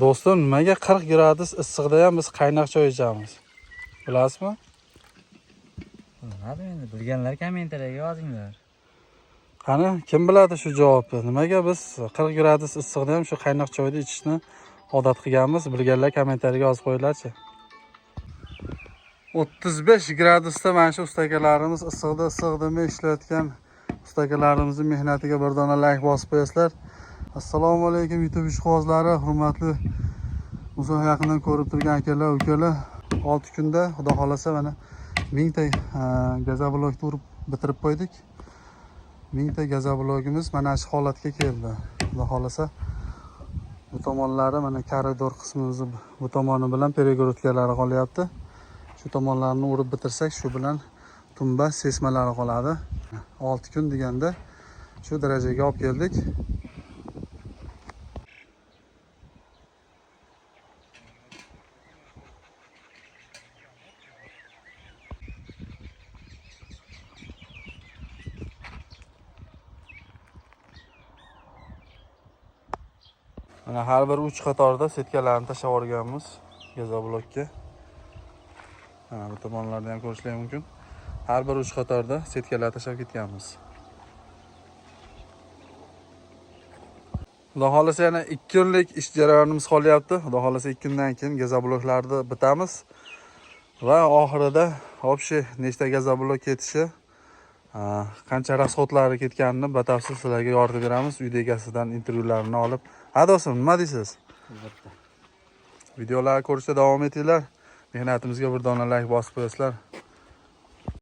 Do'stim, nimaga 40 gradus issiqda ham biz qaynoq choy ichamiz? Bilasizmi? Bilmadim endi, bilganlar kommentariyga yozinglar. Qani, kim biladi shu javobni? Nimaga biz 40 gradus issiqda ham shu qaynoq choyni ichishni odat qilganmiz? Bilganlar kommentariyaga yozib qo'yinglar-chi. 35 gradusda mana shu ustakalarimiz issiqda ishlayotgan ustakalarimizni mehnatiga bir dona like bosib qo'yasizlar. Assalomu alaykum YouTube ishqibozlari, hurmatli uzoq yaqindan ko'rib turgan akalar, ukalar. 6 kunda xudo xolasa mana 1000 ta gazoblokni urib bitirib qo'ydik. 1000 ta gazoblogimiz mana shu holatga keldi. Xudo xolasa bu tomonlari mana koridor qismimizni bu tomoni bilan перегородкалari qolyapti. Shu tomonlarni urib bitirsak, shu bilan tumba sesmalari qoladi. 6 kun deganda shu darajaga olib keldik. Mana har bir 3 qatorda setkalarni tashlab yuborganmiz gazoblokka. Mana bu tomonlarda ham ko'rishlar mumkin. Har bir 3 qatorda setkalar tashlab ketganmiz. Xudo xolasa yana 2 kunlik ish jarayonimiz qolyapti. Xudo xolasa 2 kundan keyin gazobloklarni bitamiz va oxirida obshi nechta gazoblok ketishi, qancha rasxodlari ketganini batafsil sizlarga yoritib beramiz. Uyda egasidan intervyularni olib. Ha do'stim, nima deysiz? Videolarni ko'rishda davom etinglar. Mehnatimizga bir dona like bosib qo'yasizlar.